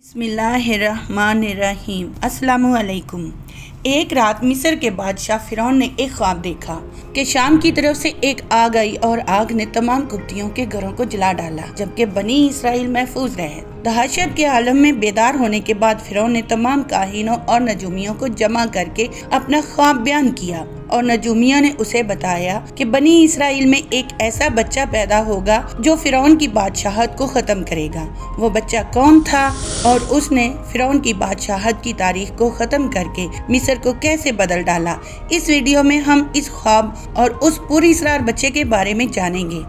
बिस्मिल्लाहिर्रहमानिर्रहीम। अस्सलामुअलैकुम। एक रात मिस्र के बादशाह फिरौन ने एक ख्वाब देखा कि शाम की तरफ से एक आग आई और आग ने तमाम कुप्तियों के घरों को जला डाला, जबकि बनी इसराइल महफूज रहे। दहशत के आलम में बेदार होने के बाद फिरौन ने तमाम काहिनों और नजूमियों को जमा करके अपना ख्वाब बयान किया और नजूमियों ने उसे बताया कि बनी इसराइल में एक ऐसा बच्चा पैदा होगा जो फिरौन की बादशाहत को खत्म करेगा। वो बच्चा कौन था और उसने फिरौन की बादशाहत की तारीख को खत्म करके मिस्र को कैसे बदल डाला, इस वीडियो में हम इस ख्वाब और उस पुरअसरार बच्चे के बारे में जानेंगे।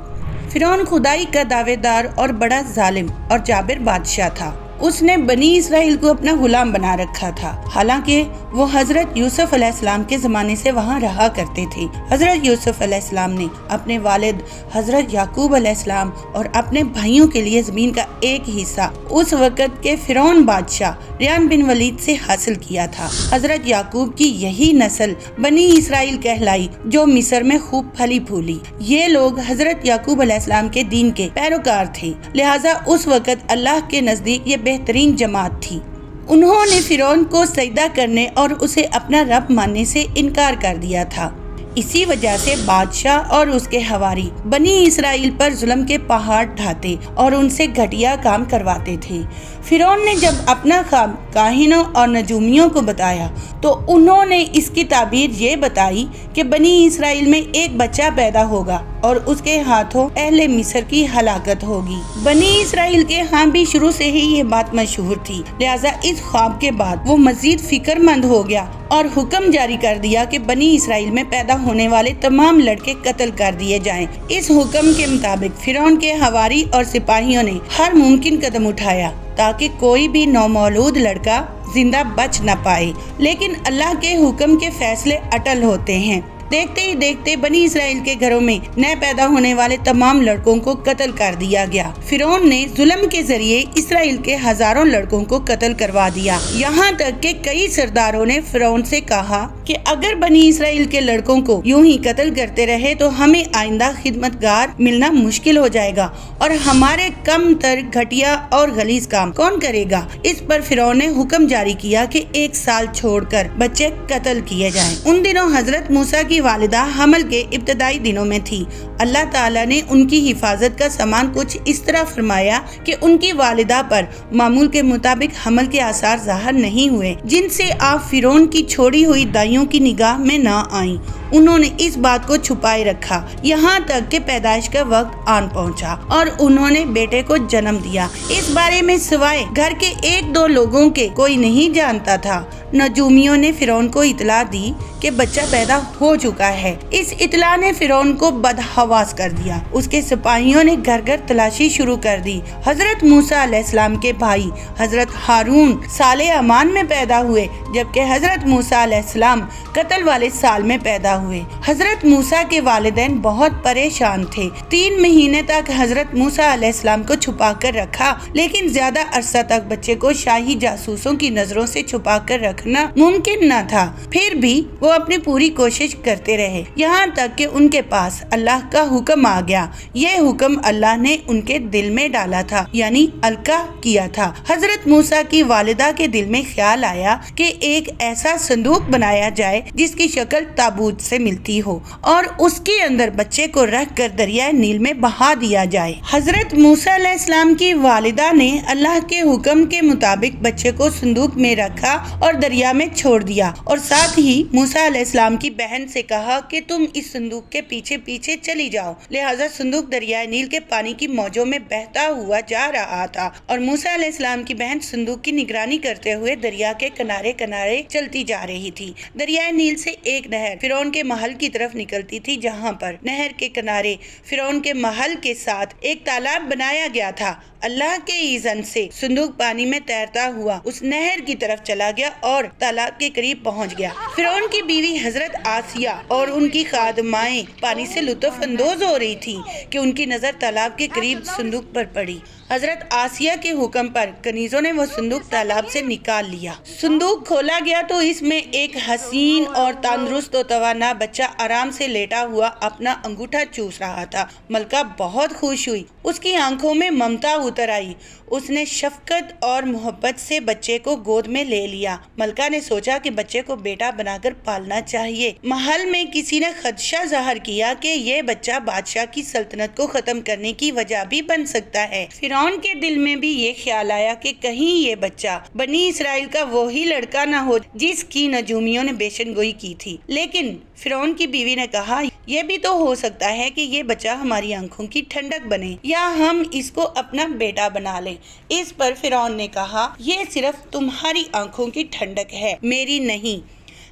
फिरौन खुदाई का दावेदार और बड़ा जालिम और जाबिर बादशाह था। उसने बनी इसराइल को अपना गुलाम बना रखा था। हालांकि वो हजरत यूसुफ अलैहिस्सलाम के ज़माने से वहाँ रहा करते थे। हजरत यूसुफ अलैहिस्सलाम ने अपने वालिद हजरत याकूब अलैहिस्सलाम और अपने भाइयों के लिए ज़मीन का एक हिस्सा उस वक़्त के फिरौन बादशाह रियान बिन वलीद से हासिल किया था। हजरत याकूब की यही नस्ल बनी इसराइल कहलाई जो मिस्र में खूब फली फूली। ये लोग हजरत याकूब अलैहिस्सलाम के दीन के पैरोकार थे, लिहाजा उस वक़्त अल्लाह के नज़दीक ये बेहतरीन जमात थी। उन्होंने फिरौन को सजदा करने और उसे अपना रब मानने से इनकार कर दिया था। इसी वजह से बादशाह और उसके हवारी बनी इसराइल पर जुल्म के पहाड़ ढाते और उनसे घटिया काम करवाते थे। फिरौन ने जब अपना ख्वाब काहिनों और नजूमियों को बताया तो उन्होंने इसकी ताबीर ये बताई कि बनी इसराइल में एक बच्चा पैदा होगा और उसके हाथों अहले मिस्र की हलाकत होगी। बनी इसराइल के यहाँ भी शुरू से ही ये बात मशहूर थी, लिहाजा इस ख्वाब के बाद वो मजीद फिक्रमंद हो गया और हुक्म जारी कर दिया कि बनी इसराइल में पैदा होने वाले तमाम लड़के कत्ल कर दिए जाएं। इस हुक्म के मुताबिक फिरौन के हवारी और सिपाहियों ने हर मुमकिन कदम उठाया ताकि कोई भी नौमौलूद लड़का जिंदा बच न पाए, लेकिन अल्लाह के हुक्म के फैसले अटल होते हैं। देखते ही देखते बनी इसराइल के घरों में नए पैदा होने वाले तमाम लड़कों को कत्ल कर दिया गया। फिरौन ने जुल्म के जरिए इसराइल के हजारों लड़कों को कत्ल करवा दिया। यहाँ तक कि कई सरदारों ने फिरौन से कहा कि अगर बनी इसराइल के लड़कों को यूं ही कत्ल करते रहे तो हमें आइंदा खिदमतगार मिलना मुश्किल हो जाएगा और हमारे कम तर घटिया और गलीज काम कौन करेगा। इस पर फिरौन ने हुक्म जारी किया कि 1 साल छोड़कर बच्चे कत्ल किए जाएं। उन दिनों हजरत मूसा की वालिदा हमल के इब्तदाई दिनों में थी। अल्लाह ताला ने उनकी हिफाजत का सामान कुछ इस तरह फरमाया कि उनकी वालिदा पर मामूल के मुताबिक हमल के आसार ज़ाहिर नहीं हुए, जिनसे आप फिरौन की छोड़ी हुई दाइयों की निगाह में ना आईं। उन्होंने इस बात को छुपाए रखा यहाँ तक कि पैदाइश का वक्त आन पहुँचा और उन्होंने बेटे को जन्म दिया। इस बारे में सिवाय घर के 1-2 लोगों के कोई नहीं जानता था। नजूमियों ने फिरौन को इतला दी कि बच्चा पैदा हो चुका है। इस इतला ने फिरौन को बदहवास कर दिया। उसके सिपाहियों ने घर घर तलाशी शुरू कर दी। हजरत मूसा अलैहिस्सलाम के भाई हजरत हारून साले अमान में पैदा हुए, जबकि हजरत मूसा अलैहिस्सलाम कत्ल वाले साल में पैदा हुए। हजरत मूसा के वालिदैन बहुत परेशान थे। 3 महीने तक हजरत मूसा अलैहिस्सलाम को छुपा कर रखा, लेकिन ज्यादा अरसा तक बच्चे को शाही जासूसों की नजरों से छुपा कर रखना मुमकिन न था। फिर भी वो अपनी पूरी कोशिश करते रहे, यहाँ तक कि उनके पास अल्लाह का हुक्म आ गया। ये हुक्म अल्लाह ने उनके दिल में डाला था, यानी अलका किया था। हजरत मूसा की वालिदा के दिल में ख्याल आया कि एक ऐसा संदूक बनाया जाए जिसकी शक्ल ताबूत से मिलती हो और उसके अंदर बच्चे को रख कर दरिया नील में बहा दिया जाए। हजरत मूसा अलैहिस्सलाम की वालिदा ने अल्लाह के हुक्म के मुताबिक बच्चे को संदूक में रखा और दरिया में छोड़ दिया और साथ ही मूसा अलैहिस्सलाम की बहन से कहा कि तुम इस संदूक के पीछे पीछे चली जाओ। लिहाजा संदूक दरिया नील के पानी की मौजों में बहता हुआ जा रहा था और मूसा अलैहिस्सलाम की बहन संदूक की निगरानी करते हुए दरिया के किनारे किनारे चलती जा रही थी। दरिया नील से एक नहर फिरौन के महल की तरफ निकलती थी, जहाँ पर नहर के किनारे फिरौन के महल के साथ एक तालाब बनाया गया था। अल्लाह के इज़्न से संदूक पानी में तैरता हुआ उस नहर की तरफ चला गया और तालाब के करीब पहुंच गया। फिरौन की बीवी हजरत आसिया और उनकी खादमाएं पानी से लुत्फ अंदोज हो रही थी कि उनकी नजर तालाब के करीब संदूक पर पड़ी। हजरत आसिया के हुक्म पर कनीजों ने वो संदूक तालाब से निकाल लिया। संदूक खोला गया तो इसमें एक हसीन और तंदुरुस्त और तवाना बच्चा आराम से लेटा हुआ अपना अंगूठा चूस रहा था। मलका बहुत खुश हुई, उसकी आंखों में ममता उतर आई। उसने शफकत और मोहब्बत से बच्चे को गोद में ले लिया। मलका ने सोचा कि बच्चे को बेटा बनाकर पालना चाहिए। महल में किसी ने खदशा जाहिर किया कि ये बच्चा बादशाह की सल्तनत को खत्म करने की वजह भी बन सकता है। फिरौन के दिल में भी ये ख्याल आया कि कहीं ये बच्चा बनी इसराइल का वही लड़का न हो जिसकी नजूमियों ने पेशनगोई की थी। लेकिन फिरौन की बीवी ने कहा, यह भी तो हो सकता है कि ये बच्चा हमारी आंखों की ठंडक बने या हम इसको अपना बेटा बना लें। इस पर फिरौन ने कहा, ये सिर्फ तुम्हारी आंखों की ठंडक है, मेरी नहीं।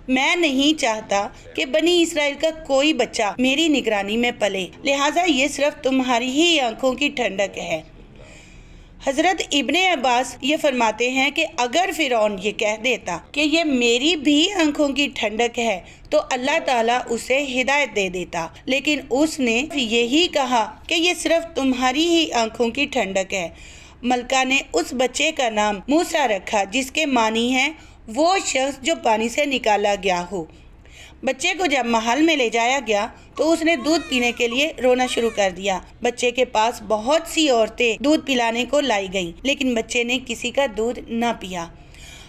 मैं नहीं चाहता कि बनी इसराइल का कोई बच्चा मेरी निगरानी में पले, लिहाजा ये सिर्फ तुम्हारी ही आंखों की ठंडक है। हजरत इब्ने अब्बास ये फरमाते हैं कि अगर फिरौन ये कह देता कि ये मेरी भी आंखों की ठंडक है तो अल्लाह ताला उसे हिदायत दे देता, लेकिन उसने यही कहा कि ये सिर्फ तुम्हारी ही आंखों की ठंडक है। मलका ने उस बच्चे का नाम मूसा रखा, जिसके मानी है वो शख्स जो पानी से निकाला गया हो। बच्चे को जब महल में ले जाया गया तो उसने दूध पीने के लिए रोना शुरू कर दिया। बच्चे के पास बहुत सी औरतें दूध पिलाने को लाई गईं, लेकिन बच्चे ने किसी का दूध न पिया।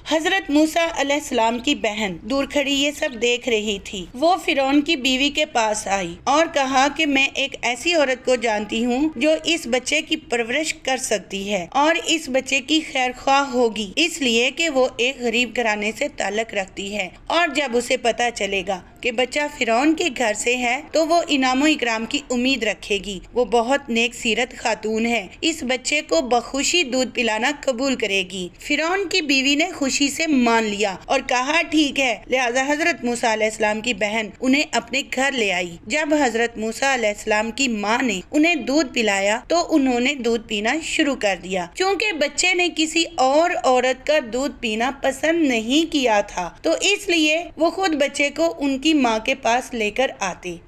हजरत मूसा अलैहिस्सलाम की बहन दूर खड़ी ये सब देख रही थी। वो फिरौन की बीवी के पास आई और कहा कि मैं एक ऐसी औरत को जानती हूँ जो इस बच्चे की परवरिश कर सकती है और इस बच्चे की खैर ख्वाह होगी, इसलिए कि वो एक गरीब घराने से ताल्लुक रखती है और जब उसे पता चलेगा कि बच्चा फिरौन के घर से है तो वो इनामो इकराम की उम्मीद रखेगी। वो बहुत नेक सीरत खातून है, इस बच्चे को बखुशी दूध पिलाना कबूल करेगी। फिरौन की बीवी ने खुशी से मान लिया और कहा ठीक है। लिहाजा हजरत मूसा अलैहिस्सलाम की बहन उन्हें अपने घर ले आई। जब हजरत मूसा अलैहिस्सलाम की माँ ने उन्हें दूध पिलाया तो उन्होंने दूध पीना शुरू कर दिया। चूँकि बच्चे ने किसी और औरत का दूध पीना पसंद नहीं किया था तो इसलिए वो खुद बच्चे को उनकी माँ के पास लेकर आते।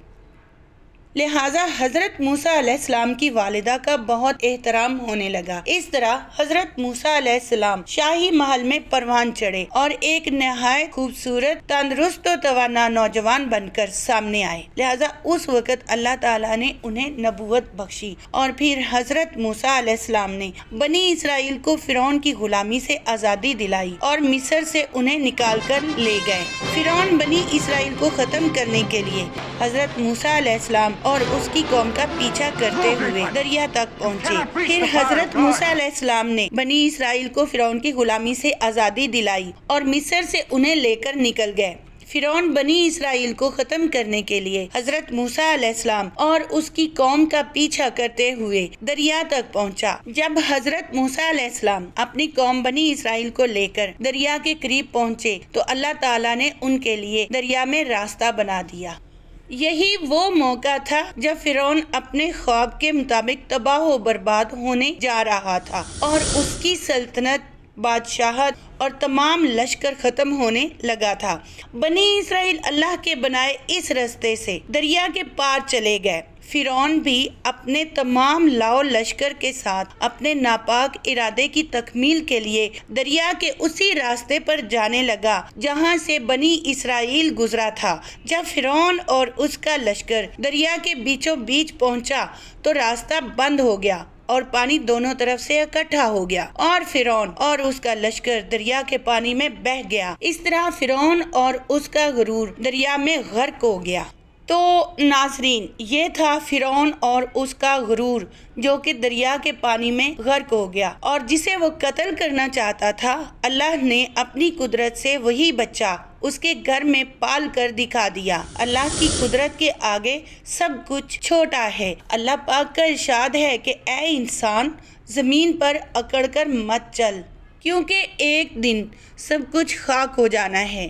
लिहाजा हजरत मूसा अलैहिस्सलाम की वालिदा का बहुत एहतराम होने लगा। इस तरह हजरत मूसा अलैहिस्सलाम शाही महल में परवान चढ़े और एक नहायत खूबसूरत तंदुरुस्त और तवाना नौजवान बनकर सामने आए। लिहाजा उस वक़्त अल्लाह ताला ने उन्हें नबूवत बख्शी और फिर हजरत मूसा अलैहिस्सलाम ने बनी इसराइल को फिरौन की गुलामी से आज़ादी दिलाई और मिस्र से उन्हें निकाल कर ले गए। फिरौन बनी इसराइल को खत्म करने के लिए हजरत मूसा अलैहिस्सलाम और उसकी कौम का पीछा करते हुए दरिया तक पहुँचे। फिर हजरत मूसा अलैहिस्सलाम ने बनी इसराइल को फिरौन की गुलामी से आज़ादी दिलाई और मिस्र से उन्हें लेकर निकल गए। फिरौन बनी इसराइल को खत्म करने के लिए हजरत मूसा अलैहिस्सलाम और उसकी कौम का पीछा करते हुए दरिया तक पहुंचा। जब हजरत मूसा अलैहिस्सलाम अपनी कौम बनी इसराइल को लेकर दरिया के करीब पहुंचे तो अल्लाह ताला ने उनके लिए दरिया में रास्ता बना दिया। यही वो मौका था जब फिरौन अपने ख्वाब के मुताबिक तबाह व बर्बाद होने जा रहा था और उसकी सल्तनत, बादशाहत और तमाम लश्कर खत्म होने लगा था। बनी इसराइल अल्लाह के बनाए इस रास्ते से दरिया के पार चले गए। फिरौन भी अपने तमाम लाओ लश्कर के साथ अपने नापाक इरादे की तकमील के लिए दरिया के उसी रास्ते पर जाने लगा जहां से बनी इसराइल गुजरा था। जब फिरौन और उसका लश्कर दरिया के बीचों बीच पहुंचा तो रास्ता बंद हो गया और पानी दोनों तरफ से इकट्ठा हो गया और फिरौन और उसका लश्कर दरिया के पानी में बह गया। इस तरह फिरौन और उसका गुरूर दरिया में गर्क हो गया। तो नाज़रीन, ये था फिरौन और उसका गुरूर जो कि दरिया के पानी में गर्क हो गया और जिसे वो कत्ल करना चाहता था। अल्लाह ने अपनी कुदरत से वही बच्चा उसके घर में पाल कर दिखा दिया। अल्लाह की कुदरत के आगे सब कुछ छोटा है। अल्लाह पाक का इरशाद है कि ए इंसान, ज़मीन पर अकड़ कर मत चल, क्योंकि एक दिन सब कुछ खाक हो जाना है।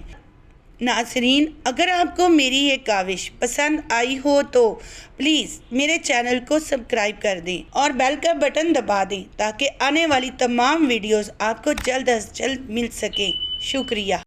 नाज़रीन, अगर आपको मेरी ये काविश पसंद आई हो तो प्लीज़ मेरे चैनल को सब्सक्राइब कर दें और बेल का बटन दबा दें ताकि आने वाली तमाम वीडियोस आपको जल्द अज जल्द मिल सकें। शुक्रिया।